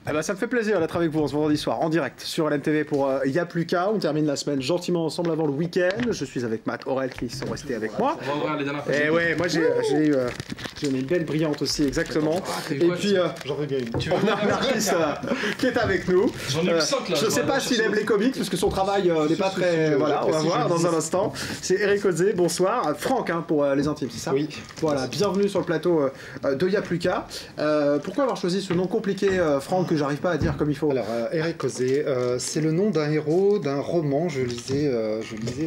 Eh ben, ça me fait plaisir d'être avec vous en ce vendredi soir, en direct, sur LNTV pour Y'a plus qu'à. On termine la semaine gentiment ensemble avant le week-end. Je suis avec Matt, Aurel qui sont restés avec moi. On va ouvrir les dernières fois. Et ouais, moi j'ai une belle brillante aussi, exactement. Et puis, j'en veux bien une. on a un artiste qui est avec nous. J'en ai plus 5 là. Je sais pas s'il aime les comics, parce que son travail n'est pas très... Voilà, on va voir dans un instant. C'est Eric Ozé, bonsoir. Franck, hein, pour les intimes, c'est ça? Oui. Voilà, bienvenue sur le plateau de Y'a plus qu'à. Pourquoi avoir choisi ce nom compliqué, Franck, que j'arrive pas à dire comme il faut? Alors, Eric Ozé, c'est le nom d'un héros d'un roman. Je lisais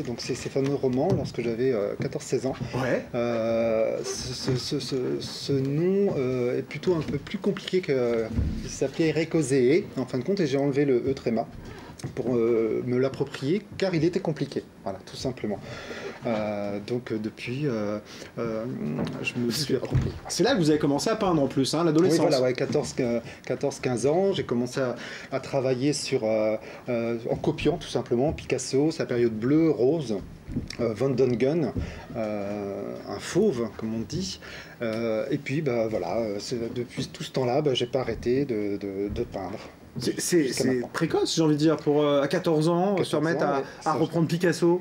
donc ces fameux romans lorsque j'avais 14-16 ans. Ouais. Ce nom est plutôt un peu plus compliqué il s'appelait Eric Ozé, en fin de compte, et j'ai enlevé le E tréma pour me l'approprier, car il était compliqué. Voilà, tout simplement. Donc depuis, je me suis approprié. C'est là que vous avez commencé à peindre en plus, hein, l'adolescence. Oui, voilà, ouais, 14-15 ans, j'ai commencé à travailler en copiant tout simplement Picasso, sa période bleue, rose, Van Dongen, un fauve, comme on dit. Et puis, voilà, depuis tout ce temps-là, j'ai pas arrêté de peindre. C'est précoce, j'ai envie de dire, pour à 14 ans, se remettre à reprendre Picasso.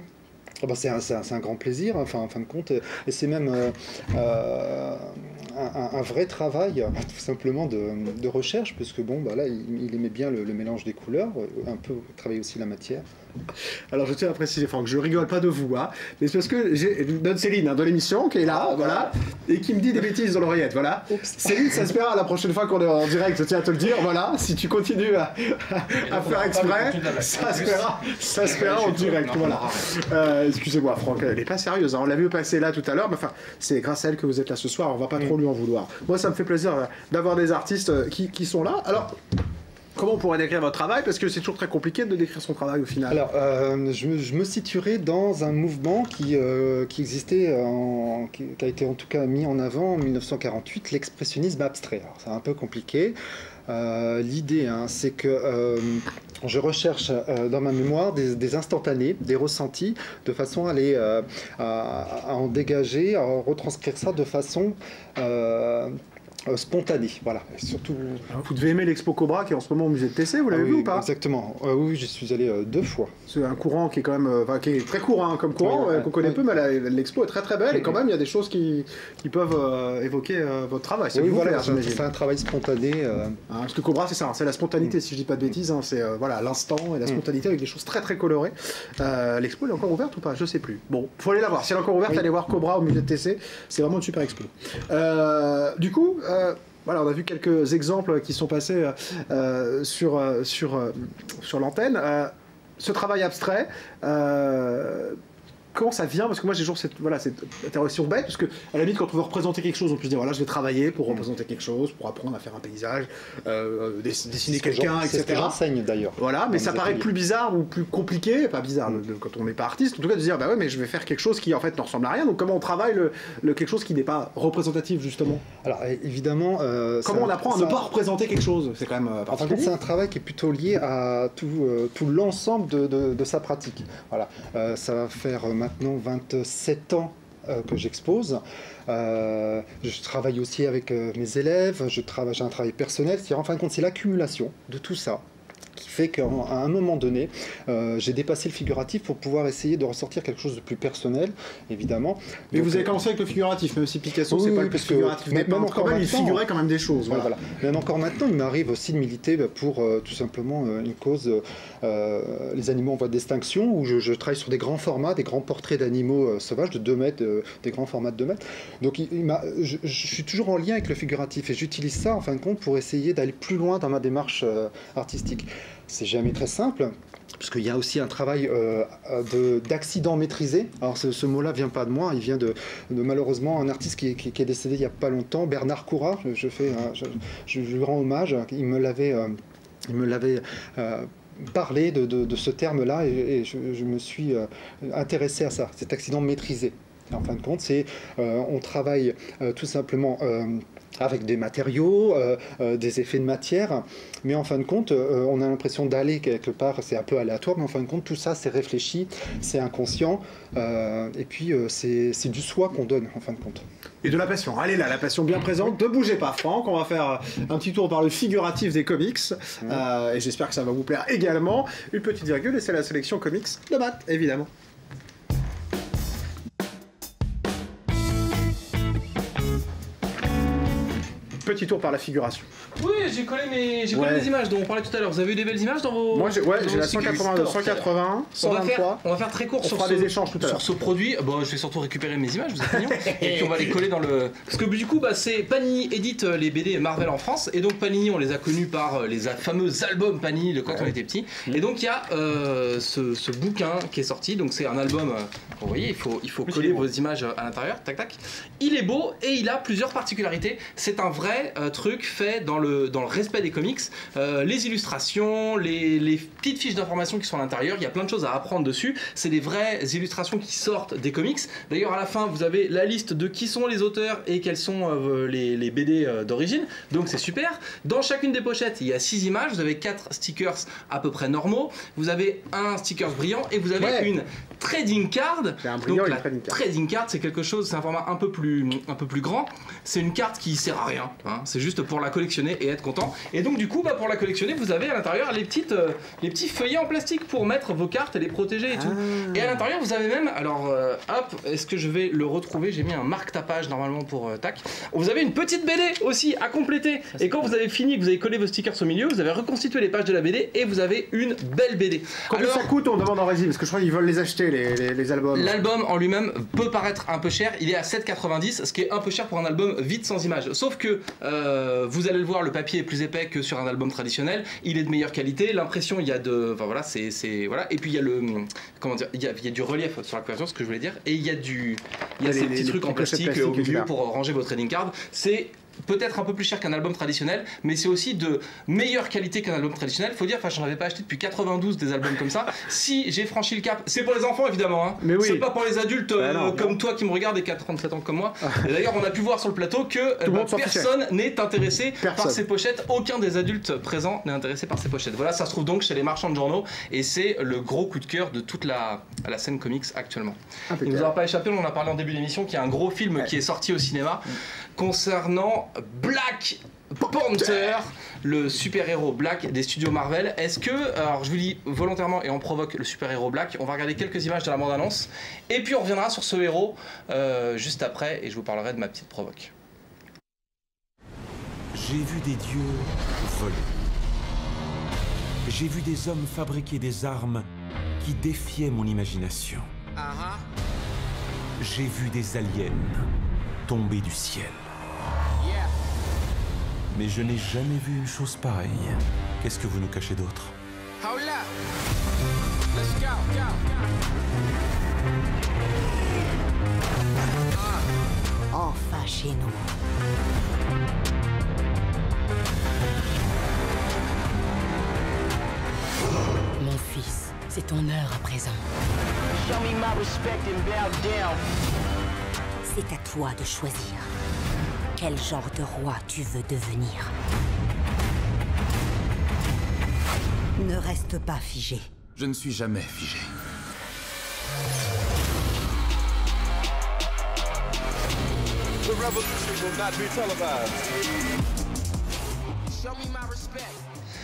C'est un grand plaisir, enfin, en fin de compte, et c'est même un vrai travail, tout simplement, de recherche, parce que bon, là, il aimait bien le mélange des couleurs, un peu travailler aussi la matière. Alors je tiens à préciser, Franck, je rigole pas de vous, hein, mais c'est parce que j'ai notre Céline de l'émission qui est là, voilà, et qui me dit des bêtises dans l'oreillette, voilà. Oups. Céline, ça se verra la prochaine fois qu'on est en direct, je tiens à te le dire, voilà, si tu continues à faire exprès, ça se verra en direct, voilà. Excusez-moi, Franck, elle n'est pas sérieuse, hein, on l'a vu passer là tout à l'heure, mais enfin, c'est grâce à elle que vous êtes là ce soir, on va pas trop lui en vouloir. Moi, ça me fait plaisir d'avoir des artistes qui sont là. Alors, comment on pourrait décrire votre travail? Parce que c'est toujours très compliqué de décrire son travail au final. Alors, je me situerais dans un mouvement qui existait, qui a été en tout cas mis en avant en 1948, l'expressionnisme abstrait. Alors, c'est un peu compliqué. L'idée, c'est que je recherche dans ma mémoire des instantanés, des ressentis, de façon à en dégager, à retranscrire ça de façon spontanée, voilà. Et surtout... Vous devez aimer l'Expo Cobra qui est en ce moment au musée de TC, vous l'avez vu ou pas? Exactement, oui, j'y suis allé 2 fois. C'est un courant qui est quand même, qui est très court, hein, comme courant, qu'on connaît peu, mais l'Expo est très très belle, et quand même il y a des choses qui peuvent évoquer votre travail. Oui, voilà, c'est un travail spontané. Parce que Cobra, c'est ça, c'est la spontanéité, si je dis pas de bêtises, c'est voilà, l'instant et la spontanéité avec des choses très très colorées. L'Expo, elle est encore ouverte ou pas? Je sais plus. Bon, faut aller la voir. Si elle est encore ouverte, allez voir Cobra au musée de TC, c'est vraiment une super expo. Du coup, voilà, on a vu quelques exemples qui sont passés sur l'antenne. Ce travail abstrait, comment ça vient? Parce que moi j'ai toujours cette interrogation bête, parce que à la limite quand on veut représenter quelque chose, on peut se dire voilà, je vais travailler pour représenter quelque chose, pour apprendre à faire un paysage, dessiner quelqu'un, etc. C'est ce que j'enseigne d'ailleurs. Voilà, mais ça paraît plus bizarre ou plus compliqué, pas bizarre quand on n'est pas artiste, en tout cas de se dire bah ouais, mais je vais faire quelque chose qui en fait ne ressemble à rien, donc comment on travaille quelque chose qui n'est pas représentatif justement? Alors évidemment... comment on apprend à ne pas représenter quelque chose? C'est quand même particulier. C'est un travail qui est plutôt lié à tout l'ensemble de sa pratique. Voilà, ça va faire maintenant 27 ans que j'expose. Je travaille aussi avec mes élèves, j'ai un travail personnel, c'est-à-dire en fin de compte c'est l'accumulation de tout ça qui fait qu'à un moment donné, j'ai dépassé le figuratif pour pouvoir essayer de ressortir quelque chose de plus personnel, évidemment. Mais vous avez commencé avec le figuratif, même si Picasso, c'est pas le plus figuratif. Mais même encore maintenant, il figurait quand même des choses. Voilà. Même encore maintenant, il m'arrive aussi de militer pour tout simplement une cause, les animaux en voie d'extinction, où je travaille sur des grands formats, des grands portraits d'animaux sauvages de 2 mètres, des grands formats de 2 mètres. Donc je suis toujours en lien avec le figuratif et j'utilise ça en fin de compte pour essayer d'aller plus loin dans ma démarche artistique. C'est jamais très simple, parce qu'il y a aussi un travail d'accident maîtrisé. Alors ce mot-là vient pas de moi, il vient de malheureusement un artiste qui est décédé il y a pas longtemps, Bernard Coura. Je lui rends hommage. Il me l'avait parlé de ce terme-là et je me suis intéressé à ça, cet accident maîtrisé. Et en fin de compte, on travaille tout simplement avec des matériaux, des effets de matière, mais en fin de compte, on a l'impression d'aller quelque part, c'est un peu aléatoire, mais en fin de compte, tout ça, c'est réfléchi, c'est inconscient, et puis c'est du soi qu'on donne, en fin de compte. Et de la passion. Allez là, la passion bien présente. Ne bougez pas, Franck. On va faire un petit tour par le figuratif des comics, et j'espère que ça va vous plaire également. Une petite virgule, et c'est la sélection comics de Matt, évidemment. Petit tour par la figuration. Oui, j'ai collé mes images dont on parlait tout à l'heure. Vous avez eu des belles images dans vos... Moi, j'ai la 180, 180, 123. On va faire très court sur des échanges tout à l'heure. Ce produit. Bon, je vais surtout récupérer mes images, vous êtes mignons. Et puis on va les coller dans le... Parce que du coup, c'est Panini édite les BD Marvel en France. Et donc Panini, on les a connus par les fameux albums Panini de quand on était petit. Et donc il y a ce bouquin qui est sorti. Donc c'est un album... vous voyez, il faut coller vos images à l'intérieur. Tac, tac. Il est beau et il a plusieurs particularités. C'est un vrai truc fait dans le respect des comics, les illustrations, les petites fiches d'informations qui sont à l'intérieur, il y a plein de choses à apprendre dessus, c'est des vraies illustrations qui sortent des comics. D'ailleurs à la fin vous avez la liste de qui sont les auteurs et quels sont les BD d'origine, donc c'est super. Dans chacune des pochettes il y a 6 images, vous avez 4 stickers à peu près normaux, vous avez un sticker brillant et vous avez une trading card. Donc la trading card c'est quelque chose, c'est un format un peu plus grand, c'est une carte qui sert à rien, hein. C'est juste pour la collectionner et être content. Et donc du coup pour la collectionner vous avez à l'intérieur les petits feuillets en plastique pour mettre vos cartes et les protéger et tout. Et à l'intérieur vous avez même, alors hop, est-ce que je vais le retrouver, j'ai mis un marque-tapage normalement pour tac. Vous avez une petite BD aussi à compléter. Et quand vous avez fini, que vous avez collé vos stickers au milieu, vous avez reconstitué les pages de la BD et vous avez une belle BD. Combien ça coûte, on demande en régie, parce que je crois qu'ils veulent les acheter les albums. L'album en lui-même peut paraître un peu cher, il est à 7,90, ce qui est un peu cher pour un album vide sans images. Sauf que vous allez le voir, le papier est plus épais que sur un album traditionnel, il est de meilleure qualité, l'impression il y a de... Enfin voilà, voilà. Et puis il y a le... Comment dire, il y a du relief sur la couverture, ce que je voulais dire, et il y a ces petits trucs en plastique au milieu pour ranger vos trading cards. C'est peut-être un peu plus cher qu'un album traditionnel, mais c'est aussi de meilleure qualité qu'un album traditionnel. Faut dire, j'en avais pas acheté depuis 92 des albums comme ça. Si j'ai franchi le cap, c'est pour les enfants évidemment, hein. Mais oui. C'est pas pour les adultes comme toi qui me regarde et qui a 37 ans comme moi. Et d'ailleurs, on a pu voir sur le plateau que personne n'est intéressé par ces pochettes. Aucun des adultes présents n'est intéressé par ces pochettes. Voilà, ça se trouve donc chez les marchands de journaux et c'est le gros coup de cœur de toute la scène comics actuellement. Il nous aura pas échappé, on en a parlé en début d'émission, qu'il y a un gros film qui est sorti au cinéma concernant Black Panther, le super-héros Black des studios Marvel. Est-ce que, alors je vous dis volontairement et on provoque le super-héros Black, on va regarder quelques images de la bande-annonce et puis on reviendra sur ce héros juste après et je vous parlerai de ma petite provoque. J'ai vu des dieux voler. J'ai vu des hommes fabriquer des armes qui défiaient mon imagination. J'ai vu des aliens tomber du ciel. Mais je n'ai jamais vu une chose pareille. Qu'est-ce que vous nous cachez d'autre? Enfin chez nous. Mon fils, c'est ton heure à présent. C'est à toi de choisir. Quel genre de roi tu veux devenir? Ne reste pas figé. Je ne suis jamais figé. The revolution will not be televised. Show me my respect.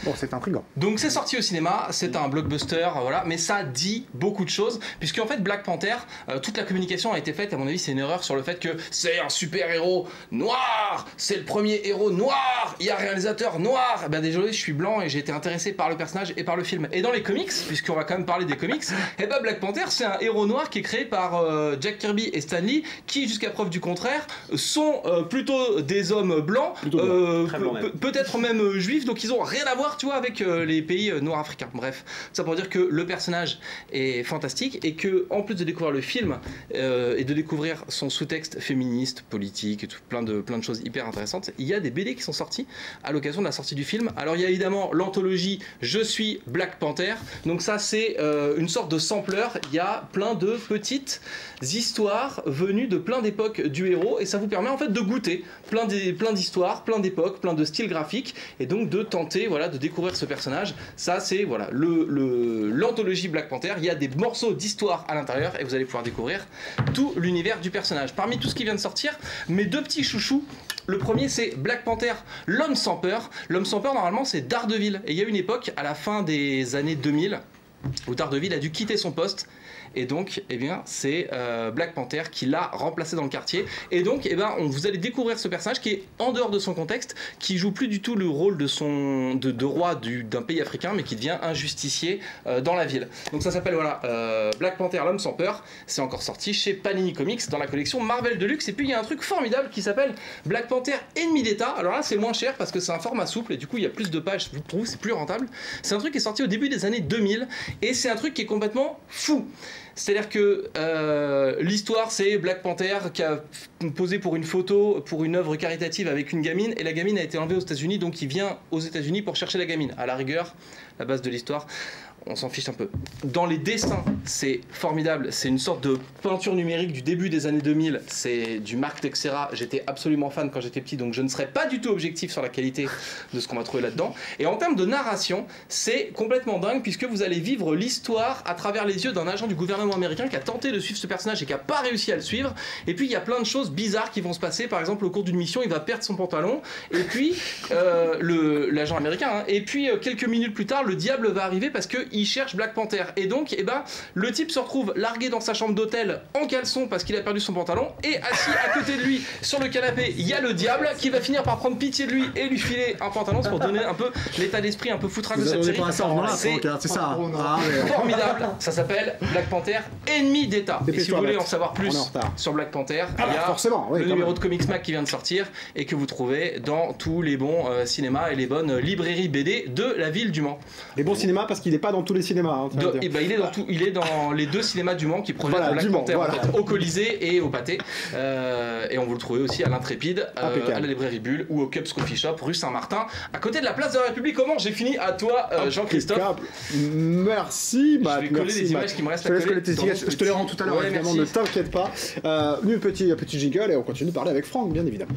Bon, c'est intriguant. Donc c'est sorti au cinéma, c'est un blockbuster, voilà, mais ça dit beaucoup de choses, puisqu'en fait Black Panther, toute la communication a été faite, à mon avis c'est une erreur sur le fait que c'est un super-héros noir, c'est le premier héros noir, il y a un réalisateur noir. Ben désolé, je suis blanc et j'ai été intéressé par le personnage et par le film. Et dans les comics, puisqu'on va quand même parler des comics, et ben Black Panther c'est un héros noir qui est créé par Jack Kirby et Stan Lee, qui jusqu'à preuve du contraire sont plutôt des hommes blancs, peut-être même juifs, donc ils ont rien à voir voir, tu vois, avec les pays nord-africains. Bref, ça pour dire que le personnage est fantastique et que, en plus de découvrir le film et de découvrir son sous-texte féministe, politique et tout, plein de choses hyper intéressantes, il y a des BD qui sont sortis à l'occasion de la sortie du film. Alors il y a évidemment l'anthologie Je suis Black Panther, donc ça c'est une sorte de sampler, il y a plein de petites histoires venues de plein d'époques du héros et ça vous permet en fait de goûter plein d'histoires, plein d'époques, plein de styles graphiques et donc de tenter voilà, de découvrir ce personnage. Ça c'est voilà, l'anthologie Black Panther, il y a des morceaux d'histoire à l'intérieur et vous allez pouvoir découvrir tout l'univers du personnage. Parmi tout ce qui vient de sortir, mes deux petits chouchous, le premier c'est Black Panther, l'homme sans peur. L'homme sans peur normalement c'est Daredevil et il y a une époque à la fin des années 2000 où Daredevil a dû quitter son poste et donc eh bien, c'est Black Panther qui l'a remplacé dans le quartier et donc eh ben, vous allez découvrir ce personnage qui est en dehors de son contexte, qui joue plus du tout le rôle de roi d'un pays africain mais qui devient un justicier dans la ville. Donc ça s'appelle voilà, Black Panther l'homme sans peur, c'est encore sorti chez Panini Comics dans la collection Marvel Deluxe et puis il y a un truc formidable qui s'appelle Black Panther ennemi d'État. Alors là c'est moins cher parce que c'est un format souple et du coup il y a plus de pages, pour vous c'est plus rentable. C'est un truc qui est sorti au début des années 2000 et c'est un truc qui est complètement fou. C'est-à-dire que l'histoire, c'est Black Panther qui a posé pour une photo, pour une œuvre caritative avec une gamine, et la gamine a été enlevée aux États-Unis, donc il vient aux États-Unis pour chercher la gamine. À la rigueur, la base de l'histoire, on s'en fiche un peu. Dans les dessins, c'est formidable, c'est une sorte de peinture numérique du début des années 2000, c'est du Mark Texeira, j'étais absolument fan quand j'étais petit, donc je ne serai pas du tout objectif sur la qualité de ce qu'on va trouver là-dedans. Et en termes de narration, c'est complètement dingue, puisque vous allez vivre l'histoire à travers les yeux d'un agent du gouvernement américain qui a tenté de suivre ce personnage et qui n'a pas réussi à le suivre. Et puis il y a plein de choses bizarres qui vont se passer, par exemple au cours d'une mission, il va perdre son pantalon, et puis l'agent américain, hein, et puis quelques minutes plus tard, le diable va arriver parce que il cherche Black Panther et donc eh ben, le type se retrouve largué dans sa chambre d'hôtel en caleçon parce qu'il a perdu son pantalon et assis à côté de lui sur le canapé il y a le diable qui va finir par prendre pitié de lui et lui filer un pantalon pour donner un peu l'état d'esprit un peu foutraque de cette série. C'est ça. Formidable, ça s'appelle Black Panther ennemi d'État. Et si vous voulez en savoir plus sur Black Panther, il y a forcément, le numéro de Comics Mac qui vient de sortir et que vous trouvez dans tous les bons cinémas et les bonnes librairies BD de la ville du Mans. Les bons cinémas parce qu'il n'est pas dans tous les cinémas. Hein, et ben, il est dans les deux cinémas du Mans qui projettent Black Panther en fait, au Colisée et au Pâté. Et on vous le trouvez aussi à l'Intrépide, à la librairie Bulle ou au Cups Coffee Shop rue Saint-Martin, à côté de la place de la République. Comment j'ai fini à toi, Jean-Christophe. Merci. Je vais coller les images qui me restent à coller. Je te les rends tout à l'heure, évidemment, ne t'inquiète pas. Un petit jingle et on continue de parler avec Franck, bien évidemment.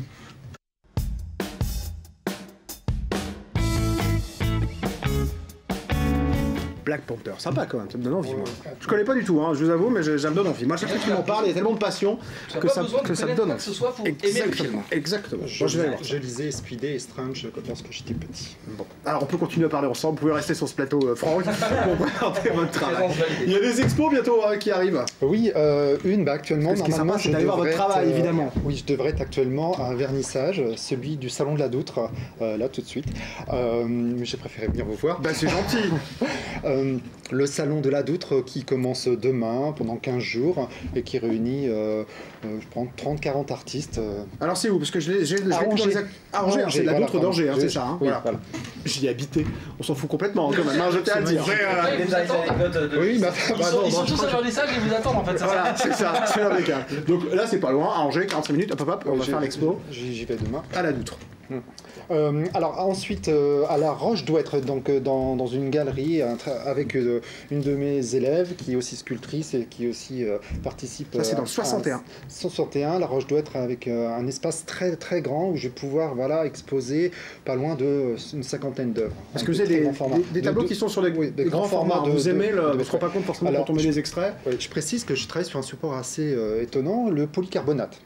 Black Panther, sympa quand même, ça me donne envie. Moi. Je connais pas du tout, hein, je vous avoue, mais ça me donne envie. Moi, chaque fois que tu m'en parles, il y a tellement de passion que ça me donne envie. Que ce soit pour aimer le film. Exactement. Je lisais Speedy et Strange lorsque j'étais petit. Bon, alors on peut continuer à parler ensemble. Vous pouvez rester sur ce plateau, Franck, pour présenter votre travail. Il y a des expos bientôt qui arrivent. Oui, actuellement. Ce qui est sympa, c'est d'aller voir votre travail, évidemment. Oui, je devrais être actuellement à un vernissage, celui du Salon de la Doutre, là tout de suite. Mais j'ai préféré venir vous voir. Bah, c'est gentil. Le Salon de la Doutre qui commence demain pendant 15 jours et qui réunit, je prends 30-40 artistes. Alors c'est où? Parce que j'ai Angers, c'est la Doutre d'Angers, c'est ça. Hein, oui, voilà. J'y ai habité, on s'en fout complètement quand même, je tiens à le dire. Oui, ils sont tous à vernissage et ils vous attendent en fait. Voilà, c'est ça, c'est l'impeccable. Donc là c'est pas loin, à Angers, 45 minutes, hop, on va faire l'expo. J'y vais demain. À la Doutre. Alors ensuite à la Roche-Douêtre, donc dans une galerie avec une de mes élèves qui est aussi sculptrice et qui aussi participe. Ça c'est dans le 61. 61, la Roche-Douêtre avec un espace très très grand où je vais pouvoir exposer pas loin d'une cinquantaine d'œuvres. Est-ce que vous avez des tableaux qui sont sur des grands formats? Vous aimez on ne se rend pas compte forcément quand on met des extraits. Je précise que je travaille sur un support assez étonnant, le polycarbonate.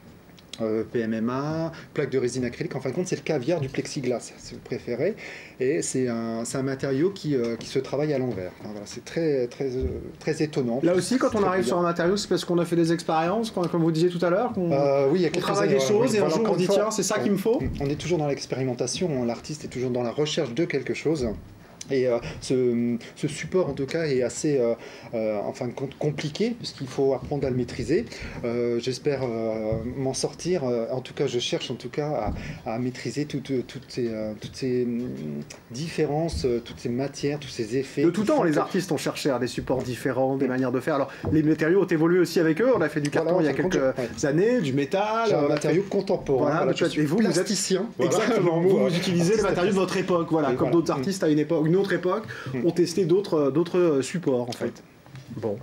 PMMA, plaque de résine acrylique, en fin de compte c'est le caviar du plexiglas si vous préférez, et c'est un matériau qui se travaille à l'envers. Enfin, voilà, c'est très, très, très étonnant. Là aussi quand on arrive sur un matériau, c'est parce qu'on a fait des expériences, comme vous disiez tout à l'heure, qu'on travaille des choses et un jour on dit tiens c'est ça qu'il me faut. On est toujours dans l'expérimentation, l'artiste est toujours dans la recherche de quelque chose. Et ce support, en tout cas, est assez, en fin de compte, compliqué, puisqu'il faut apprendre à le maîtriser. J'espère m'en sortir. En tout cas, je cherche en tout cas à maîtriser toutes ces différences, toutes ces matières, tous ces effets. De tout temps, les artistes ont cherché des supports différents, des manières de faire. Alors, les matériaux ont évolué aussi avec eux. On a fait du carton il y a quelques années, du métal. Un matériau contemporain. Voilà, et vous êtes plasticien. Exactement. Vous utilisez les matériaux de votre époque. Voilà, comme d'autres artistes à une autre époque ont testé d'autres supports en fait. Bon.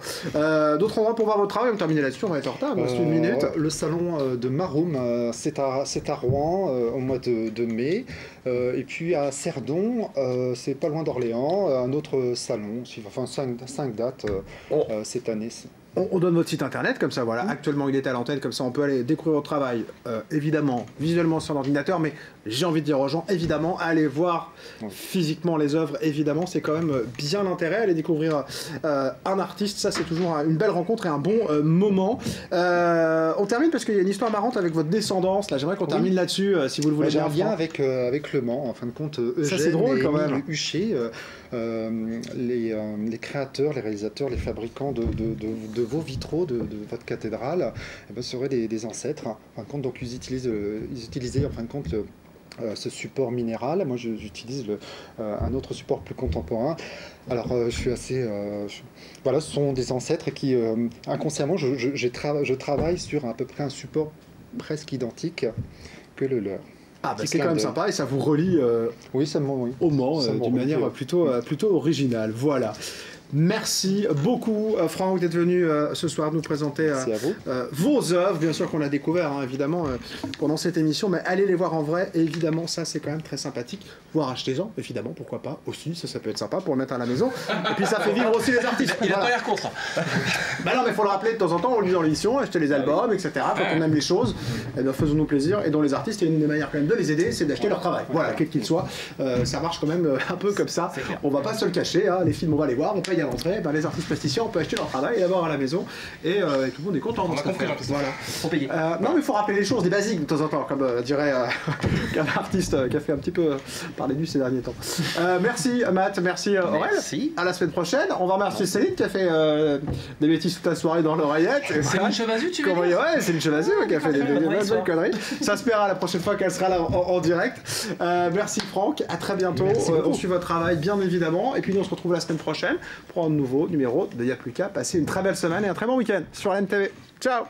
D'autres endroits pour voir votre travail, on termine là-dessus, on va être en retard, il reste une minute. Le salon de Maroum, c'est à Rouen au mois de mai. Et puis à Cerdon, c'est pas loin d'Orléans, un autre salon, enfin 5 dates cette année. On donne votre site internet, comme ça, voilà. Actuellement, il est à l'antenne, comme ça, on peut aller découvrir votre travail, évidemment, visuellement sur l'ordinateur, mais j'ai envie de dire aux gens, évidemment, allez voir physiquement les œuvres, évidemment, c'est quand même bien l'intérêt, aller découvrir un artiste, ça, c'est toujours une belle rencontre et un bon moment. On termine parce qu'il y a une histoire marrante avec votre descendance, là, j'aimerais qu'on termine là-dessus, si vous le voulez bien. J'ai un lien avec Le Mans, en fin de compte, Eugène c'est drôle, et quand même. Huchet, les créateurs, les réalisateurs, les fabricants de vos vitraux, de votre cathédrale, seraient des ancêtres. En fin de compte, donc ils utilisaient en fin de compte ce support minéral. Moi, j'utilise un autre support plus contemporain. Alors, je suis assez... voilà, ce sont des ancêtres qui, inconsciemment, je travaille sur à peu près un support presque identique que le leur. Ah bah c'est quand même sympa et ça vous relie oui, au Mans d'une manière plutôt originale. Voilà. Merci beaucoup Franck d'être venu ce soir nous présenter vos œuvres, bien sûr qu'on a découvert évidemment pendant cette émission, mais allez les voir en vrai, et évidemment ça c'est quand même très sympathique, voire achetez-en, évidemment, pourquoi pas, aussi, ça peut être sympa pour le mettre à la maison, et puis ça fait vivre aussi les artistes. Il a pas l'air contre. Bah non mais faut le rappeler de temps en temps, on le dit dans l'émission, acheter les albums, etc. Quand on aime les choses, eh bien faisons-nous plaisir, et dans les artistes, il y a une des manières quand même de les aider, c'est d'acheter leur travail, voilà, quel qu'il soit, ça marche quand même un peu comme ça, on va pas se le cacher, les films on va les voir, on paye à l'entrée, les artistes plasticiens, on peut acheter leur travail et l'avoir à la maison, et tout le monde est content. On a compris, voilà. Faut payer. Non, mais il faut rappeler les choses, des basiques de temps en temps, comme dirait qu'un artiste qui a fait un petit peu parler de lui ces derniers temps. Merci Matt, merci Aurel. Merci. À la semaine prochaine. On va remercier Céline qui a fait des bêtises toute la soirée dans l'oreillette. C'est une chevasu, tu veux dire? Ouais, c'est une chevasu qui a fait des belles conneries. Ça se paiera la prochaine fois qu'elle sera là en direct. Merci Franck, à très bientôt. On suit votre travail bien évidemment. Et puis nous on se retrouve la semaine prochaine pour un nouveau numéro de Y'a plus qu'à. Passez une très belle semaine et un très bon week-end sur LMTV. Ciao.